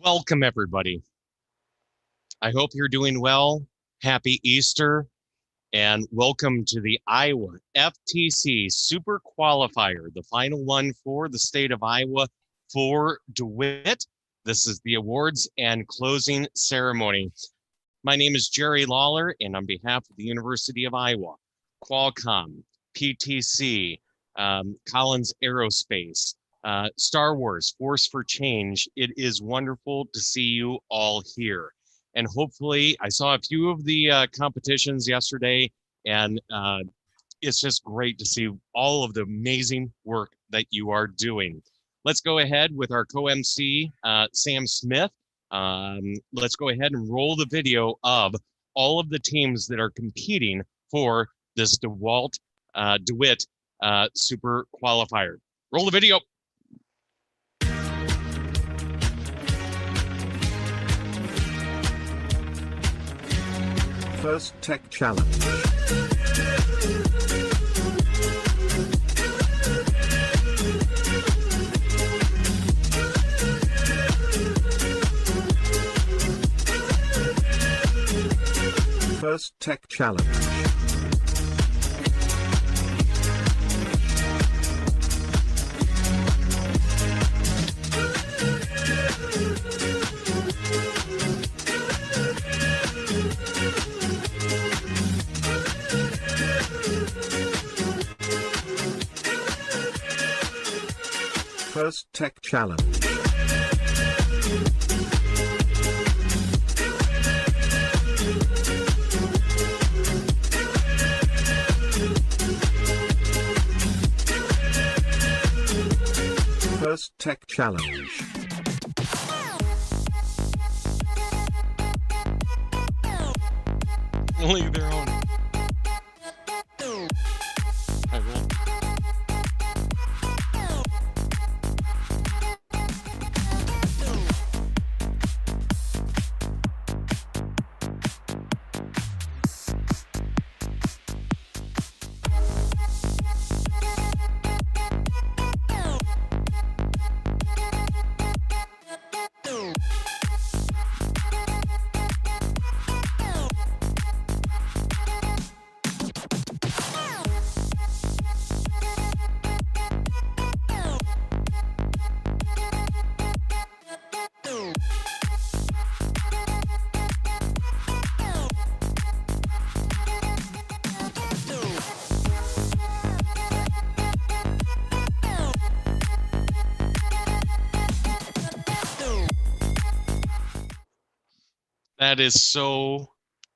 Welcome, everybody. I hope you're doing well. Happy Easter, and welcome to the Iowa FTC Super Qualifier, the final one for the state of Iowa for DeWitt. This is the awards and closing ceremony. My name is Jerry Lawler, and on behalf of the University of Iowa, Qualcomm, PTC, Collins Aerospace, Star Wars, Force for Change. It is wonderful to see you all here. And hopefully, I saw a few of the competitions yesterday, and it's just great to see all of the amazing work that you are doing. Let's go ahead with our co-MC, Sam Smith. Let's go ahead and roll the video of all of the teams that are competing for this DeWitt Super Qualifier. Roll the video. First Tech Challenge. First Tech Challenge. First Tech Challenge. First Tech Challenge. Only their own.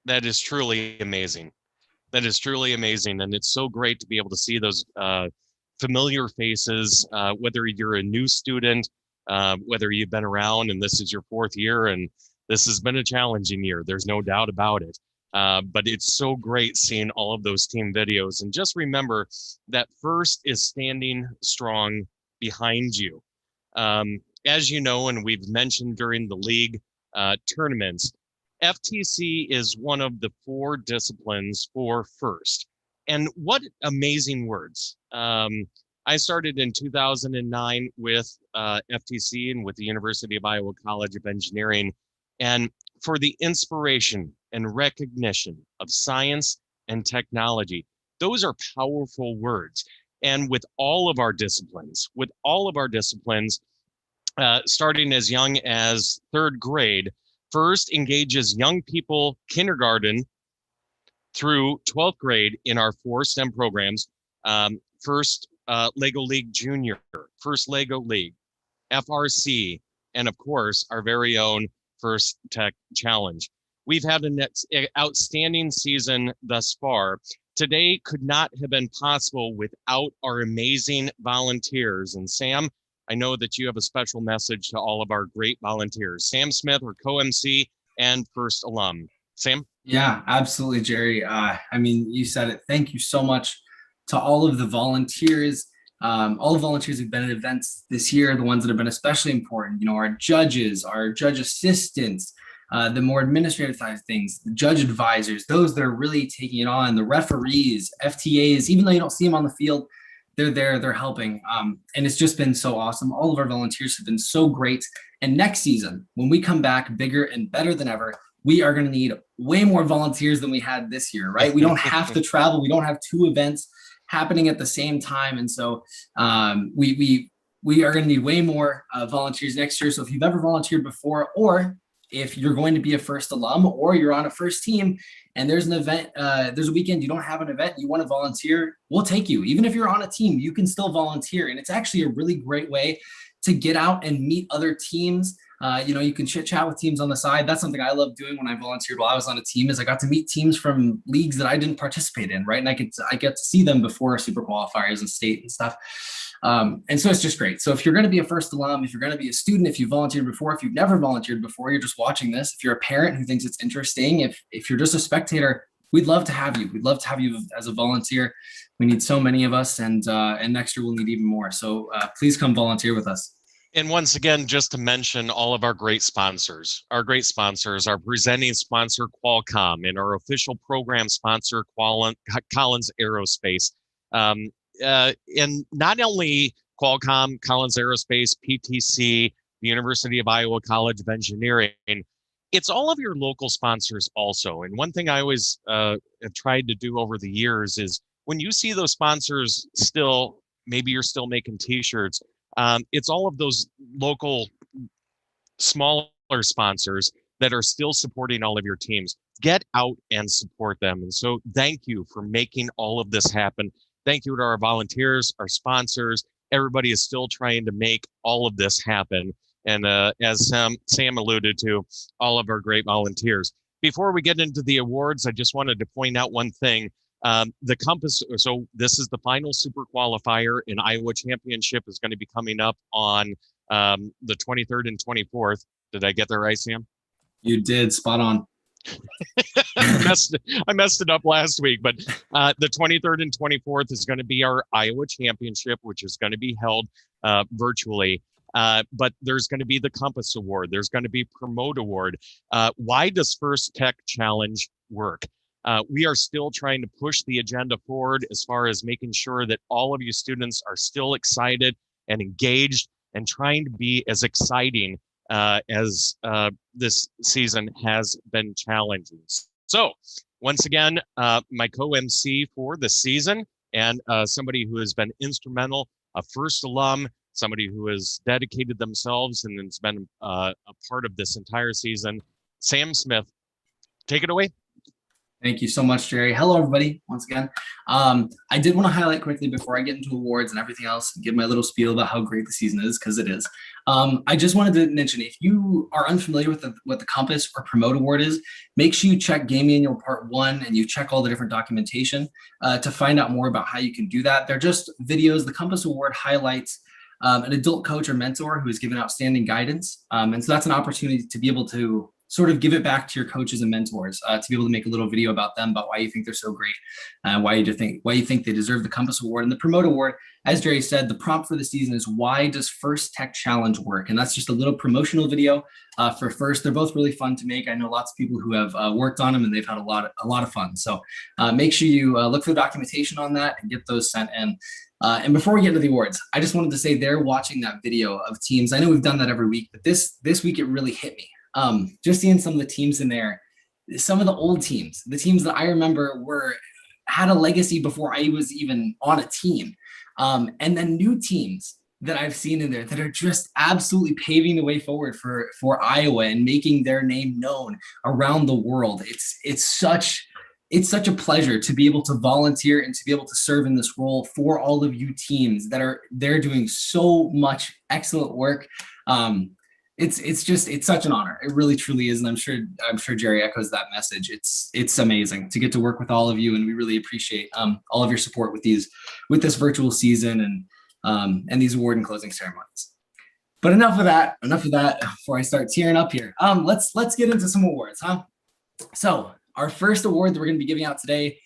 That is truly amazing. That is truly amazing. And it's so great to be able to see those familiar faces, whether you're a new student, whether you've been around and this is your fourth year, and this has been a challenging year. There's no doubt about it. But it's so great seeing all of those team videos. And just remember that first is standing strong behind you. As you know, and we've mentioned during the league tournaments, FTC is one of the 4 disciplines for first. And what amazing words. I started in 2009 with FTC and with the University of Iowa College of Engineering. And for the inspiration and recognition of science and technology, those are powerful words. And with all of our disciplines, starting as young as 3rd grade, first engages young people kindergarten through 12th grade in our 4 STEM programs. First Lego League Junior, First Lego League, FRC, and of course, our very own First Tech Challenge. We've had an outstanding season thus far. Today could not have been possible without our amazing volunteers. And Sam, I know that you have a special message to all of our great volunteers. Sam Smith, our co-MC and first alum. Sam? Yeah, absolutely, Jerry. I mean, you said it. Thank you so much to all of the volunteers. All the volunteers who've been at events this year, the ones that have been especially important, you know, our judges, our judge assistants, the more administrative side of things, the judge advisors, those that are really taking it on, the referees, FTAs, even though you don't see them on the field, they're there, they're helping. And it's just been so awesome. All of our volunteers have been so great. And next season, when we come back bigger and better than ever, we are going to need way more volunteers than we had this year, right? We don't have to travel. We don't have 2 events happening at the same time. And so we are going to need way more volunteers next year. So if you've ever volunteered before, or if you're going to be a first alum, or you're on a first team and there's an event, there's a weekend, you don't have an event, you want to volunteer, we'll take you. Even if you're on a team, you can still volunteer. And it's actually a really great way to get out and meet other teams. You can chit chat with teams on the side. That's something I love doing when I volunteered while I was on a team, is I got to meet teams from leagues that I didn't participate in, right? And I get to see them before super qualifiers and state and stuff. And so it's just great. So if you're going to be a first alum, if you're going to be a student, if you volunteered before, if you've never volunteered before, you're just watching this. If you're a parent who thinks it's interesting, if you're just a spectator, we'd love to have you. We'd love to have you as a volunteer. We need so many of us, and next year we'll need even more. So please come volunteer with us. And once again, just to mention all of our great sponsors, our presenting sponsor Qualcomm, and our official program sponsor Collins Aerospace. And not only Qualcomm, Collins Aerospace, PTC, the University of Iowa College of Engineering, it's all of your local sponsors also. And one thing I always have tried to do over the years is, when you see those sponsors still, maybe you're still making t-shirts, it's all of those local smaller sponsors that are still supporting all of your teams. Get out and support them. And so thank you for making all of this happen. Thank you to our volunteers, our sponsors. Everybody is still trying to make all of this happen. And as Sam alluded to, all of our great volunteers. Before we get into the awards, I just wanted to point out one thing. The Compass, so this is the final super qualifier, in Iowa Championship is going to be coming up on the 23rd and 24th. Did I get that right, Sam? You did, spot on. I messed it up last week, but the 23rd and 24th is going to be our Iowa Championship, which is going to be held virtually. But there's going to be the Compass Award. There's going to be Promote Award. Why does First Tech Challenge work? We are still trying to push the agenda forward as far as making sure that all of you students are still excited and engaged, and trying to be as exciting as this season has been challenging. So once again, my co-MC for the season, and somebody who has been instrumental, a first alum, somebody who has dedicated themselves and has been a part of this entire season, Sam Smith. Take it away. Thank you so much, Jerry. Hello, everybody, once again. I did want to highlight quickly before I get into awards and everything else, and give my little spiel about how great the season is, because it is. I just wanted to mention, if you are unfamiliar with what the Compass or Promote Award is, make sure you check Game Manual Part 1 and you check all the different documentation to find out more about how you can do that. They're just videos. The Compass Award highlights an adult coach or mentor who has given outstanding guidance. And so that's an opportunity to be able to sort of give it back to your coaches and mentors, to be able to make a little video about them, about why you think they're so great, why you think they deserve the Compass Award. And the Promote Award, as Jerry said, the prompt for the season is, why does First Tech Challenge work? And that's just a little promotional video for First. They're both really fun to make. I know lots of people who have worked on them, and they've had a lot of fun. So make sure you look for the documentation on that and get those sent in. And before we get into the awards, I just wanted to say, they're watching that video of teams. I know we've done that every week, but this week it really hit me. Just seeing some of the teams in there, some of the old teams, the teams that I remember had a legacy before I was even on a team. And then new teams that I've seen in there that are just absolutely paving the way forward for Iowa and making their name known around the world. It's such a pleasure to be able to volunteer and to be able to serve in this role for all of you teams they're doing so much excellent work. It's such an honor. It really truly is. And I'm sure Jerry echoes that message. It's amazing to get to work with all of you. And we really appreciate all of your support with this virtual season and these award and closing ceremonies. But enough of that before I start tearing up here. Let's get into some awards, huh? So our first award that we're going to be giving out today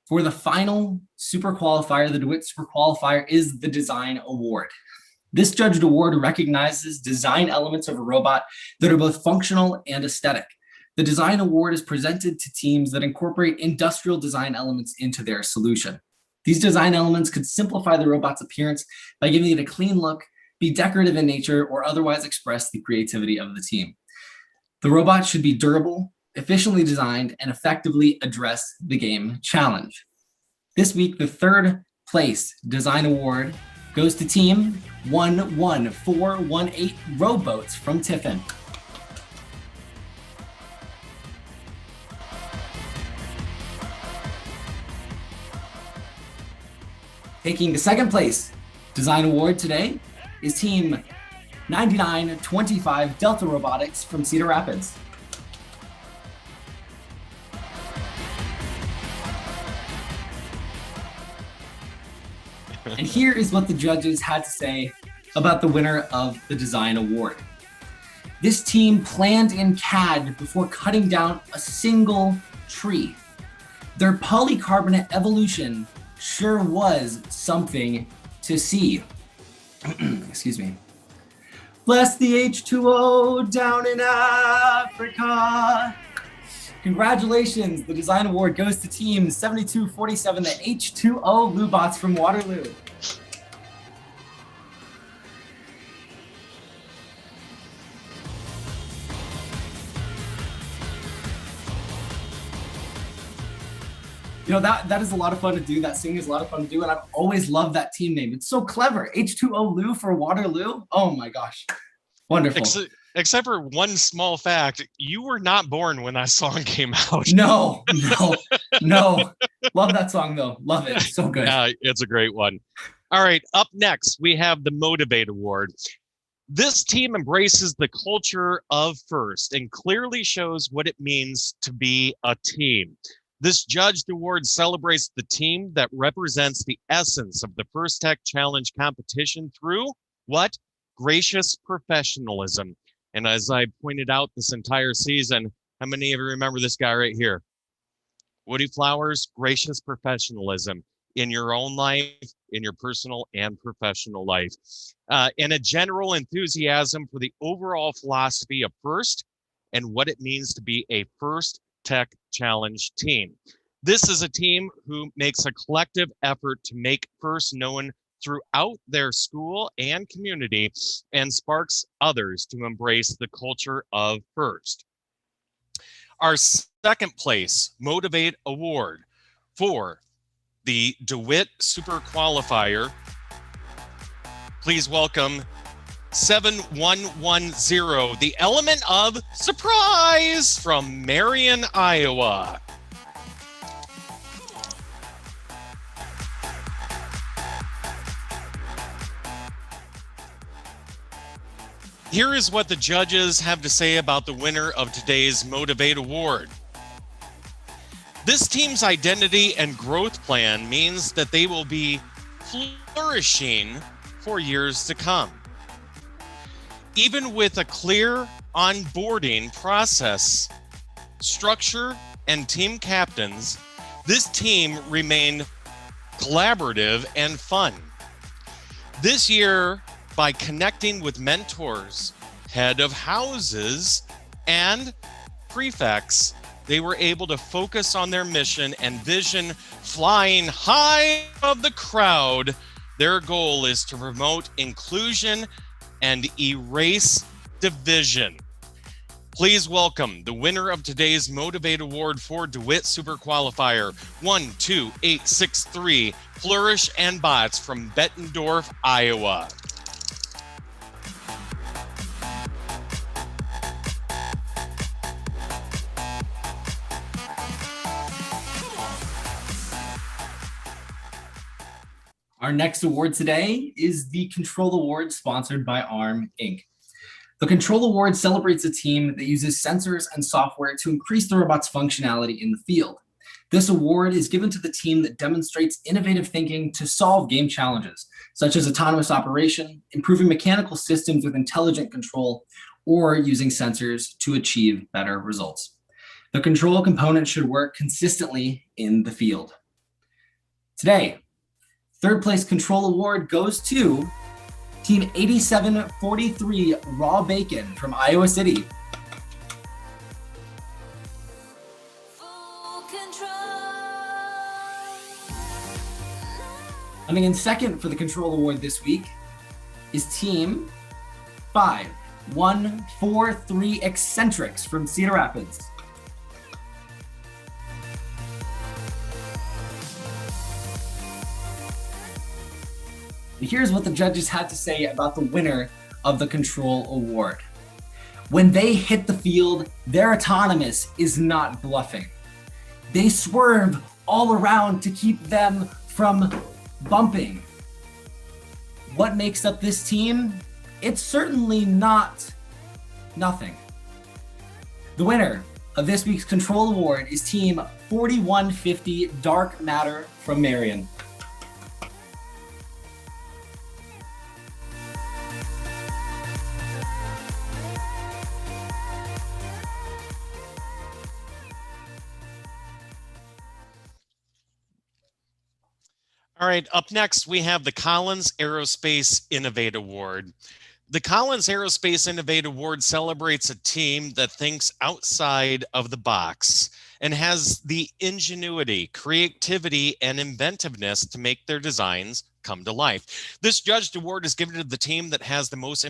for the final super qualifier, the DeWitt Super Qualifier, is the Design Award. This judged award recognizes design elements of a robot that are both functional and aesthetic. The Design Award is presented to teams that incorporate industrial design elements into their solution. These design elements could simplify the robot's appearance by giving it a clean look, be decorative in nature, or otherwise express the creativity of the team. The robot should be durable, efficiently designed, and effectively address the game challenge. This week, the third place design award goes to team 11418 Rowboats from Tiffin. Taking the second place design award today is team 9925 Delta Robotics from Cedar Rapids. And here is what the judges had to say about the winner of the design award. This team planned in CAD before cutting down a single tree. Their polycarbonate evolution sure was something to see. Excuse me. Bless the H2O down in Africa. Congratulations, the design award goes to team 7247, the H2O Lubots from Waterloo. You know, that is a lot of fun to do. That singing is a lot of fun to do. And I've always loved that team name. It's so clever. H2O Lou for Waterloo. Oh my gosh. Wonderful. Except for one small fact, you were not born when that song came out. No. Love that song though. Love it. It's so good. Yeah, it's a great one. All right. Up next, we have the Motivate Award. This team embraces the culture of FIRST and clearly shows what it means to be a team. This judged award celebrates the team that represents the essence of the FIRST Tech Challenge competition through what? Gracious professionalism. And as I pointed out this entire season, how many of you remember this guy right here? Woody Flowers, gracious professionalism in your own life, in your personal and professional life. And a general enthusiasm for the overall philosophy of FIRST and what it means to be a FIRST Tech Challenge team. This is a team who makes a collective effort to make FIRST known throughout their school and community and sparks others to embrace the culture of FIRST. Our second place Motivate Award for the DeWitt Super Qualifier. Please welcome 7110, the element of surprise from Marion, Iowa. Here is what the judges have to say about the winner of today's Motivate Award. This team's identity and growth plan means that they will be flourishing for years to come. Even with a clear onboarding process, structure, and team captains, this team remained collaborative and fun. This year, by connecting with mentors, head of houses, and prefects, they were able to focus on their mission and vision, flying high above the crowd. Their goal is to promote inclusion and erase division. Please welcome the winner of today's Motivate Award for DeWitt Super Qualifier 12863, Flourish and Bots from Bettendorf, Iowa. Our next award today is the Control Award sponsored by ARM Inc. The Control Award celebrates a team that uses sensors and software to increase the robot's functionality in the field. This award is given to the team that demonstrates innovative thinking to solve game challenges, such as autonomous operation, improving mechanical systems with intelligent control, or using sensors to achieve better results. The control component should work consistently in the field. Today, third place Control Award goes to Team 8743 Raw Bacon from Iowa City. Full control. Coming in second for the Control Award this week is Team 5143 Eccentrics from Cedar Rapids. Here's what the judges had to say about the winner of the Control Award. When they hit the field, their autonomous is not bluffing. They swerve all around to keep them from bumping. What makes up this team? It's certainly not nothing. The winner of this week's Control Award is Team 4150 Dark Matter from Marion. All right, up next, we have the Collins Aerospace Innovate Award. The Collins Aerospace Innovate Award celebrates a team that thinks outside of the box and has the ingenuity, creativity, and inventiveness to make their designs come to life. This judged award is given to the team that has the most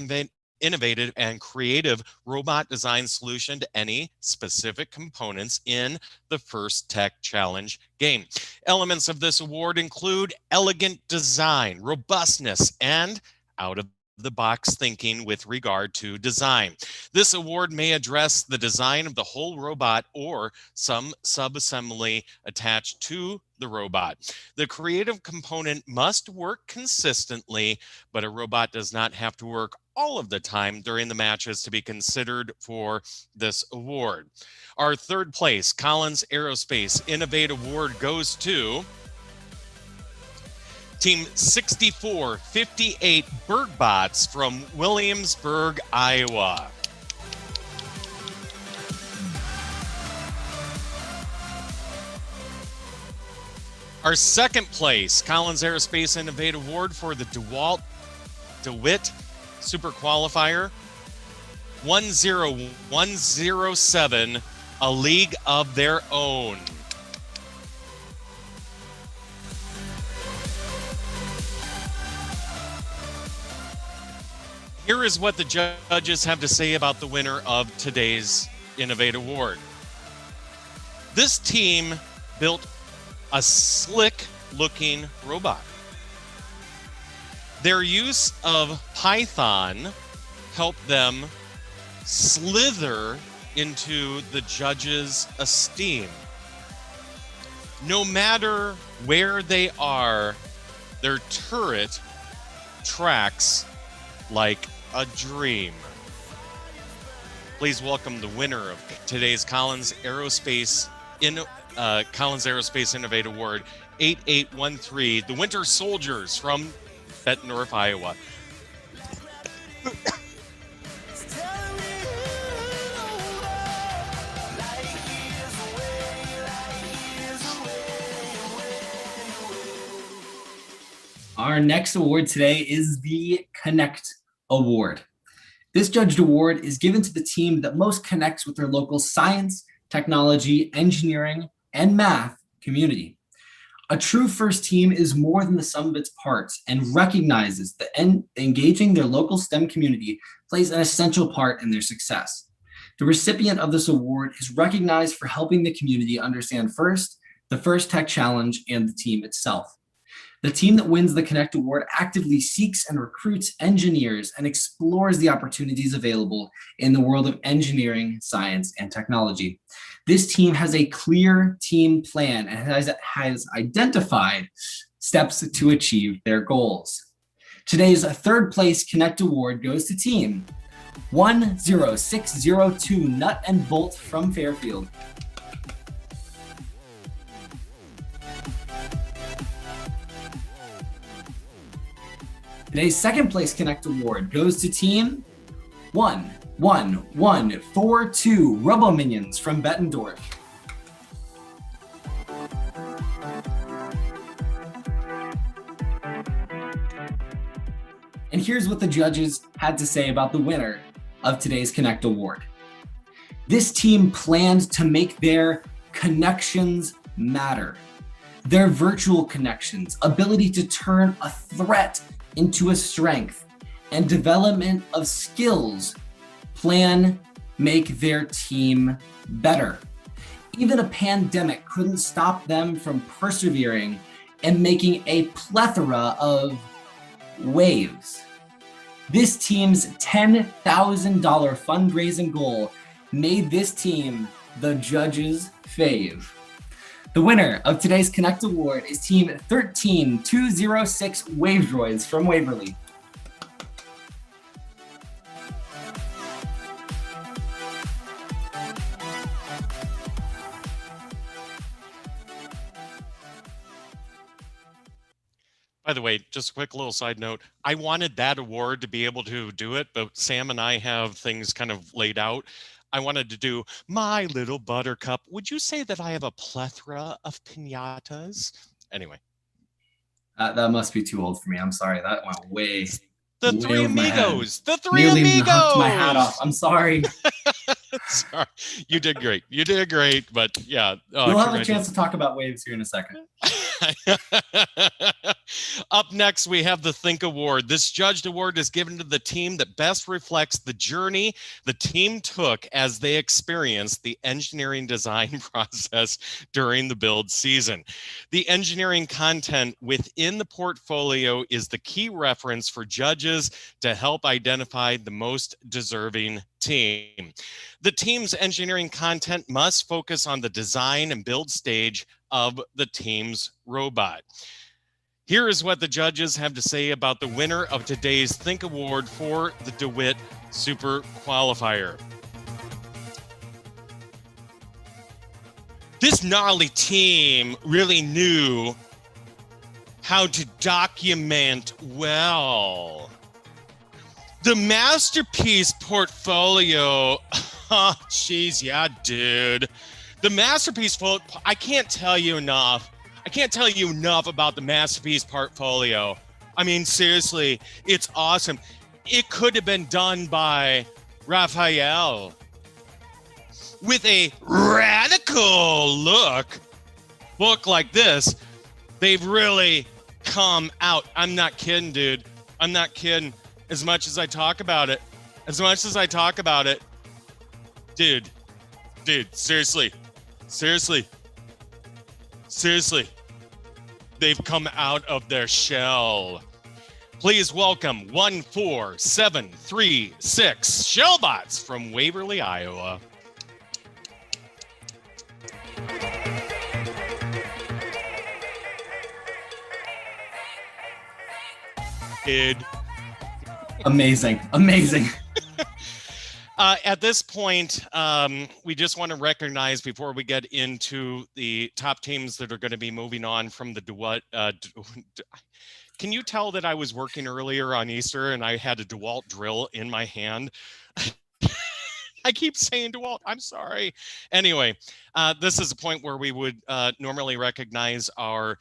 innovative and creative robot design solution to any specific components in the First Tech Challenge game. Elements of this award include elegant design, robustness, and out-of-the-box thinking with regard to design. This award may address the design of the whole robot or some subassembly attached to the robot. The creative component must work consistently, but a robot does not have to work all of the time during the matches to be considered for this award. Our third place Collins Aerospace Innovate Award goes to Team 6458 Bergbots from Williamsburg, Iowa. Our second place Collins Aerospace Innovate Award for the DeWitt Super Qualifier 10107, A League of Their Own. Here is what the judges have to say about the winner of today's Innovate Award. This team built a slick-looking robot. Their use of Python helped them slither into the judges' esteem. No matter where they are, their turret tracks like a dream. Please welcome the winner of today's Collins Aerospace Innovate Award 8813, the Winter Soldiers from Bettendorf, Iowa. Our next award today is the Connect Award. This judged award is given to the team that most connects with their local science, technology, engineering, and math community. A true FIRST team is more than the sum of its parts and recognizes that engaging their local STEM community plays an essential part in their success. The recipient of this award is recognized for helping the community understand FIRST, the First Tech Challenge, and the team itself. The team that wins the Connect Award actively seeks and recruits engineers and explores the opportunities available in the world of engineering, science, and technology. This team has a clear team plan and has identified steps to achieve their goals. Today's third place Connect Award goes to Team 10602 Nut and Bolt from Fairfield. Today's second place Connect Award goes to Team 11142 Robo Minions from Bettendorf. And here's what the judges had to say about the winner of today's Connect Award. This team planned to make their connections matter. Their virtual connections, ability to turn a threat into a strength, and development of skills plan make their team better. Even a pandemic couldn't stop them from persevering and making a plethora of waves. This team's $10,000 fundraising goal made this team the judges' fave. The winner of today's Connect Award is Team 13206 Wave Droids from Waverly. By the way, just a quick little side note. I wanted that award to be able to do it, but Sam and I have things kind of laid out. I wanted to do my little buttercup. Would you say that I have a plethora of piñatas? Anyway. That must be too old for me. I'm sorry. That went way. The way Three over my head. Amigos. The Three Nearly Amigos. knocked my hat off. I'm sorry. Sorry. You did great. You did great. But yeah. We'll have a chance to talk about waves here in a second. Up next, we have the Think Award. This judged award is given to the team that best reflects the journey the team took as they experienced the engineering design process during the build season. The engineering content within the portfolio is the key reference for judges to help identify the most deserving team. The team's engineering content must focus on the design and build stage of the team's robot. Here is what the judges have to say about the winner of today's Think Award for the DeWitt Super Qualifier. This gnarly team really knew how to document well. The masterpiece portfolio, oh, geez, yeah, dude. The masterpiece, I can't tell you enough. I can't tell you enough about the masterpiece portfolio. I mean, seriously, it's awesome. It could have been done by Raphael with a radical look like this. They've really come out. I'm not kidding, dude. I'm not kidding. As much as I talk about it, dude, seriously, they've come out of their shell. Please welcome 14736 Shellbots from Waverly, Iowa. Dude. Amazing. At this point, we just want to recognize before we get into the top teams that are going to be moving on from the DeWitt. Can you tell that I was working earlier on Easter and I had a DeWalt drill in my hand? I keep saying DeWalt, I'm sorry. Anyway, this is a point where we would normally recognize our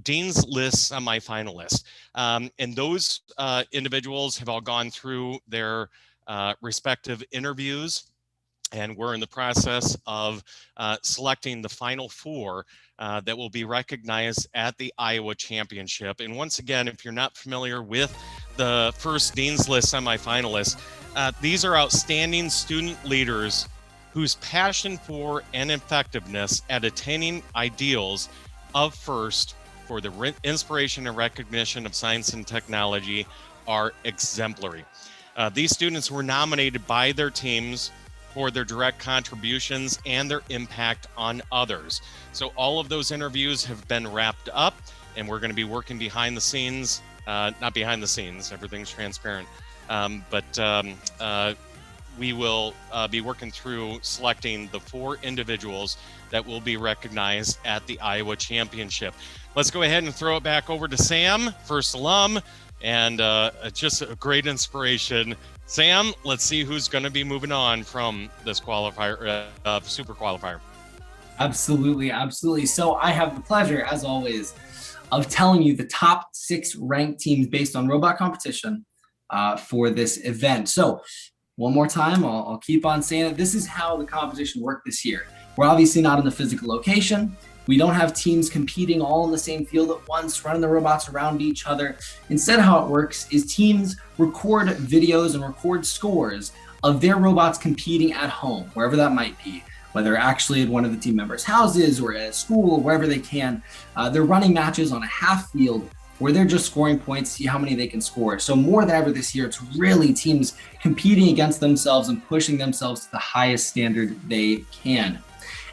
Dean's List semifinalists. And those individuals have all gone through their respective interviews, and we're in the process of selecting the final four that will be recognized at the Iowa Championship. And once again, if you're not familiar with the first Dean's List semifinalists, these are outstanding student leaders whose passion for and effectiveness at attaining ideals of FIRST for the inspiration and recognition of science and technology are exemplary. These students were nominated by their teams for their direct contributions and their impact on others. So all of those interviews have been wrapped up, and we're going to be working behind the scenes, not behind the scenes, everything's transparent, but we will be working through selecting the four individuals that will be recognized at the Iowa Championship. Let's go ahead and throw it back over to Sam, first alum, and just a great inspiration. Sam, let's see who's going to be moving on from this qualifier, super qualifier. Absolutely. So I have the pleasure, as always, of telling you the top 6 ranked teams based on robot competition for this event. So one more time, I'll keep on saying it. This is how the competition worked this year. We're obviously not in the physical location. We don't have teams competing all in the same field at once, running the robots around each other. Instead, how it works is teams record videos and record scores of their robots competing at home, wherever that might be, whether actually at one of the team members' houses or at school, wherever they can. They're running matches on a half field where they're just scoring points, see how many they can score. So more than ever this year, it's really teams competing against themselves and pushing themselves to the highest standard they can.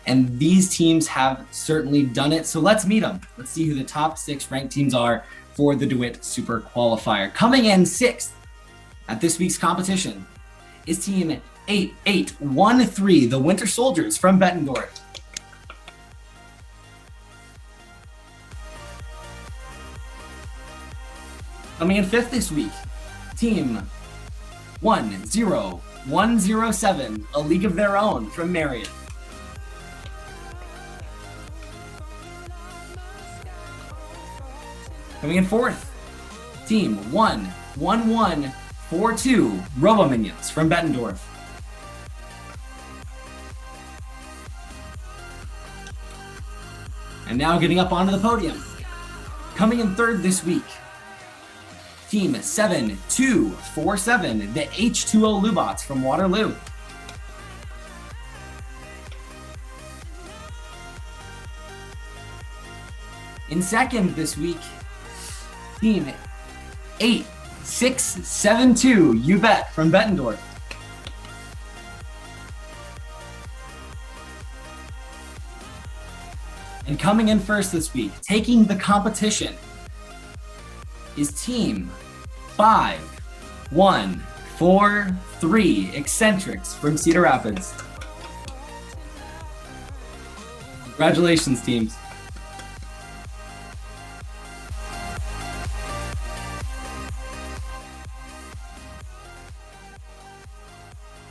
And these teams have certainly done it. So let's meet them. Let's see who the top 6 ranked teams are for the DeWitt Super Qualifier. Coming in 6th at this week's competition is team 8813, the Winter Soldiers from Bettendorf. Coming in 5th this week, team 10107, A League of Their Own from Marion. Coming in 4th, team 11142, Robo Minions from Bettendorf. And now getting up onto the podium, coming in 3rd this week, team 7247, the H2O Lubots from Waterloo. In 2nd this week, team 8672, You Bet from Bettendorf. And coming in 1st this week, taking the competition, is team 5143, Eccentrics from Cedar Rapids. Congratulations, teams.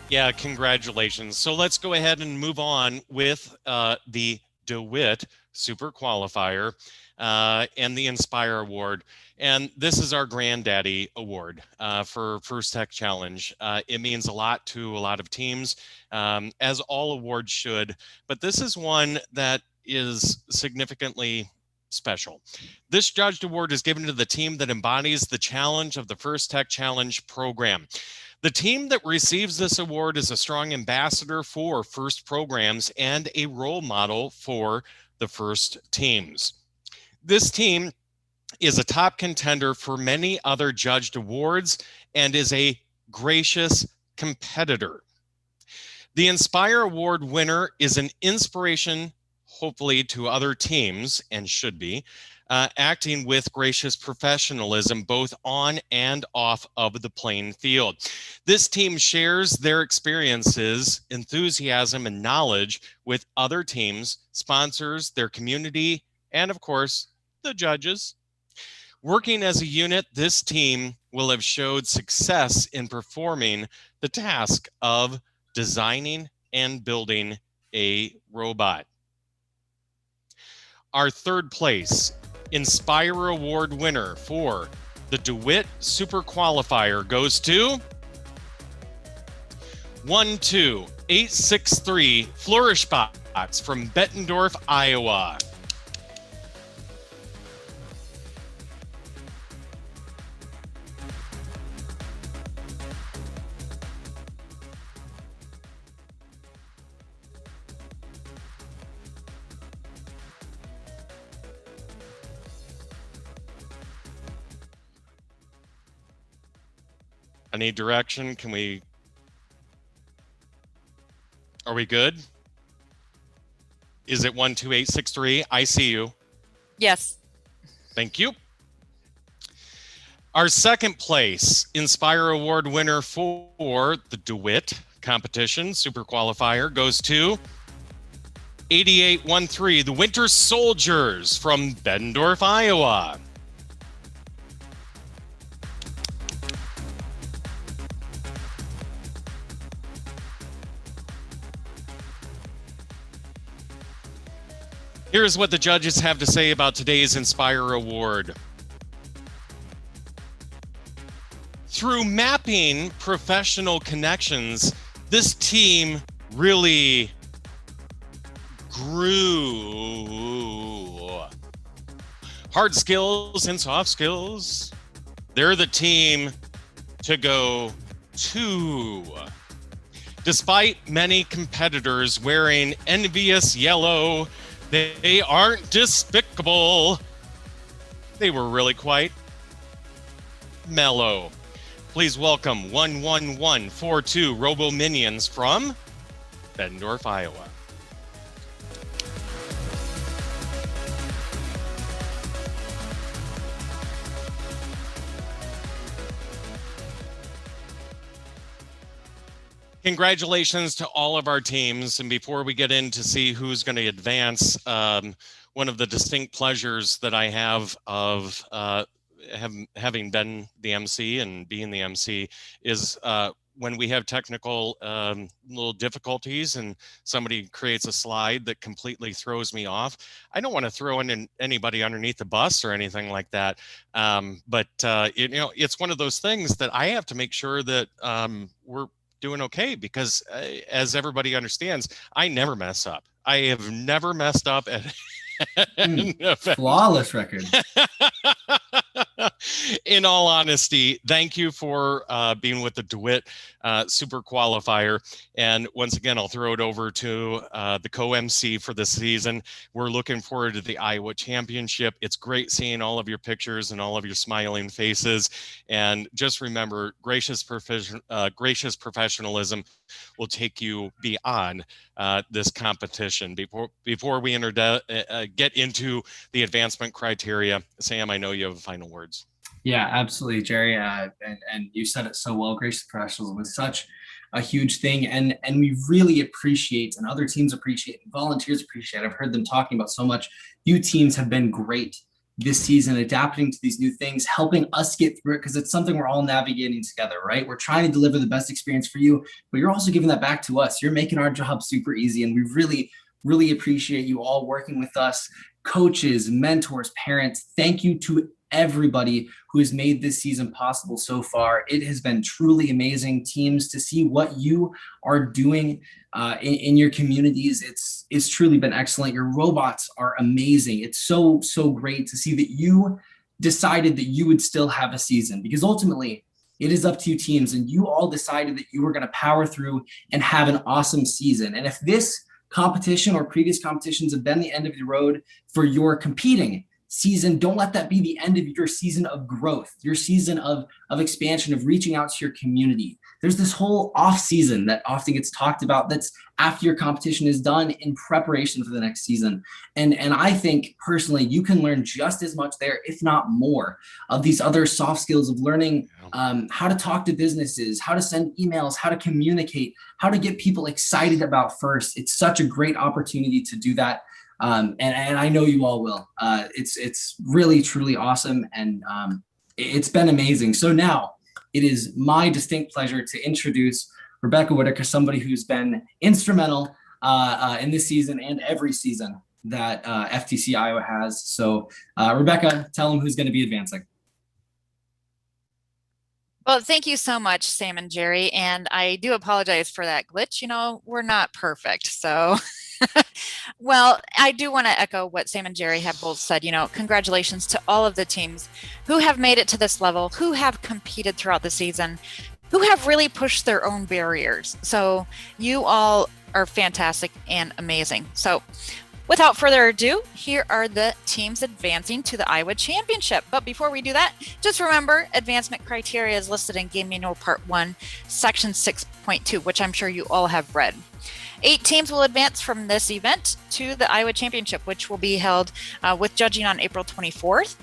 Yeah, congratulations. So let's go ahead and move on with the DeWitt Super Qualifier and the Inspire Award. And this is our granddaddy award for First Tech Challenge. It means a lot to a lot of teams, as all awards should, but this is one that is significantly special. This judged award is given to the team that embodies the challenge of the First Tech Challenge program. The team that receives this award is a strong ambassador for FIRST programs and a role model for the FIRST teams. This team is a top contender for many other judged awards and is a gracious competitor. The Inspire Award winner is an inspiration, hopefully, to other teams, and should be, acting with gracious professionalism both on and off of the playing field. This team shares their experiences, enthusiasm, and knowledge with other teams, sponsors, their community, and of course, the judges. Working as a unit, this team will have showed success in performing the task of designing and building a robot. Our 3rd place Inspire Award winner for the DeWitt Super Qualifier goes to 12863 Flourish Bots from Bettendorf, Iowa. I need direction. Are we good? Is it 12863? I see you. Yes. Thank you. Our 2nd place Inspire Award winner for the DeWitt competition Super Qualifier goes to 8813, the Winter Soldiers from Bettendorf, Iowa. Here's what the judges have to say about today's Inspire Award. Through mapping professional connections, this team really grew. Hard skills and soft skills. They're the team to go to. Despite many competitors wearing envious yellow, they aren't despicable. They were really quite mellow. Please welcome 11142 Robo Minions from Bettendorf, Iowa. Congratulations to all of our teams. And before we get in to see who's going to advance, one of the distinct pleasures that I have of having been the MC and being the MC is when we have technical little difficulties and somebody creates a slide that completely throws me off. I don't want to throw in anybody underneath the bus or anything like that. But it's one of those things that I have to make sure that we're doing okay, because as everybody understands, I never mess up. I have never messed up at flawless record. In all honesty, thank you for being with the DeWitt Super Qualifier. And once again, I'll throw it over to the co-MC for this season. We're looking forward to the Iowa Championship. It's great seeing all of your pictures and all of your smiling faces. And just remember, gracious professionalism will take you beyond this competition. Before we get into the advancement criteria, Sam, I know you have final words. Yeah, absolutely, Jerry. And you said it so well. Gracious professionalism is such a huge thing, and we really appreciate, and other teams appreciate, and volunteers appreciate. I've heard them talking about so much. You teams have been great this season, adapting to these new things, helping us get through it, because it's something we're all navigating together, right? We're trying to deliver the best experience for you, but you're also giving that back to us. You're making our job super easy, and we really, really appreciate you all working with us. Coaches, mentors, parents, thank you to everybody who has made this season possible so far. It has been truly amazing. Teams, to see what you are doing in your communities, it's truly been excellent. Your robots are amazing. It's so great to see that you decided that you would still have a season, because ultimately it is up to you teams, and you all decided that you were going to power through and have an awesome season. And if this competition or previous competitions have been the end of the road for your competing season, don't let that be the end of your season of growth, your season of expansion, of reaching out to your community. There's this whole off season that often gets talked about that's after your competition is done, in preparation for the next season. And I think personally, you can learn just as much there, if not more, of these other soft skills of learning how to talk to businesses, how to send emails, how to communicate, how to get people excited about first. It's such a great opportunity to do that. And I know you all will. It's really, truly awesome. And it's been amazing. So now it is my distinct pleasure to introduce Rebecca Whitaker, somebody who's been instrumental in this season and every season that FTC Iowa has. So Rebecca, tell them who's going to be advancing. Well, thank you so much, Sam and Jerry. And I do apologize for that glitch. You know, we're not perfect. So, well, I do want to echo what Sam and Jerry have both said. You know, congratulations to all of the teams who have made it to this level, who have competed throughout the season, who have really pushed their own barriers. So you all are fantastic and amazing. So without further ado, here are the teams advancing to the Iowa Championship. But before we do that, just remember, advancement criteria is listed in Game Manual Part 1, Section 6.2, which I'm sure you all have read. 8 teams will advance from this event to the Iowa Championship, which will be held with judging on April 24th.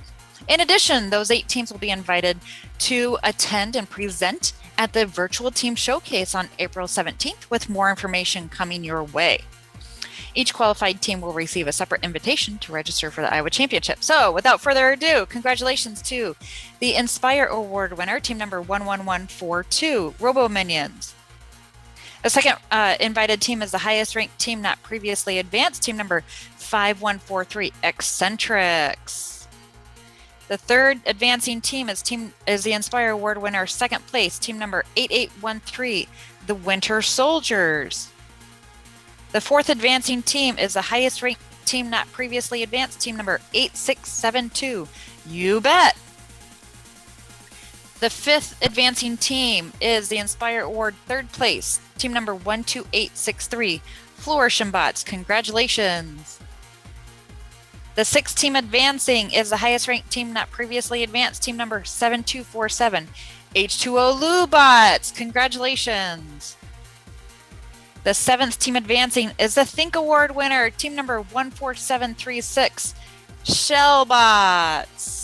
In addition, those 8 teams will be invited to attend and present at the Virtual Team Showcase on April 17th, with more information coming your way. Each qualified team will receive a separate invitation to register for the Iowa Championship. So without further ado, congratulations to the Inspire Award winner, team number 11142, Robo Minions. The second invited team is the highest ranked team not previously advanced, team number 5143, Eccentrics. The third advancing team is the Inspire Award winner, second place, team number 8813, the Winter Soldiers. The fourth advancing team is the highest ranked team not previously advanced, team number 8672. You bet. The fifth advancing team is the Inspire Award third place, team number 12863. Flourishing-bots, congratulations. The sixth team advancing is the highest ranked team not previously advanced, team number 7247. H2O Lubots, congratulations. The seventh team advancing is the Think Award winner, team number 14736, Shellbots.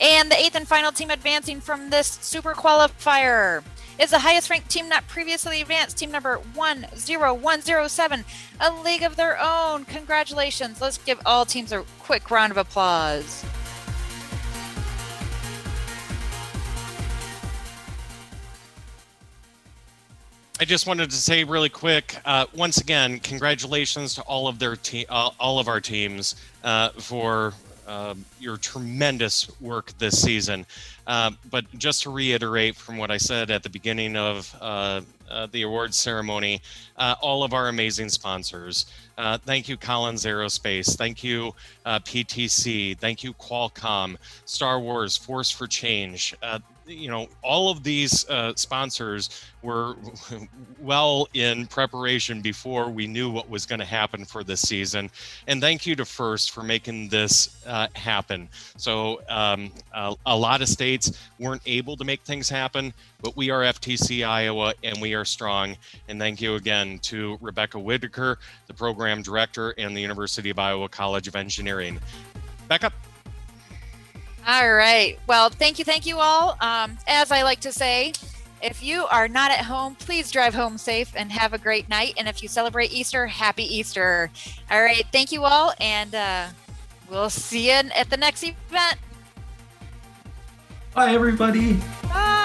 And the eighth and final team advancing from this super qualifier is the highest ranked team not previously advanced, team number 10107, A League of Their Own. Congratulations. Let's give all teams a quick round of applause. I just wanted to say really quick, once again, congratulations to all of our teams for your tremendous work this season. But just to reiterate from what I said at the beginning of the awards ceremony, all of our amazing sponsors. Thank you, Collins Aerospace. Thank you, PTC. Thank you, Qualcomm, Star Wars, Force for Change. All of these sponsors were well in preparation before we knew what was going to happen for this season. And thank you to First for making this happen. So a lot of states weren't able to make things happen, but we are FTC Iowa and we are strong. And thank you again to Rebecca Whitaker, the program director, and the University of Iowa College of Engineering. Back up. All right. Well, thank you all. As I like to say, if you are not at home, please drive home safe and have a great night. And if you celebrate Easter, happy Easter. All right. Thank you all. And we'll see you at the next event. Bye, everybody. Bye.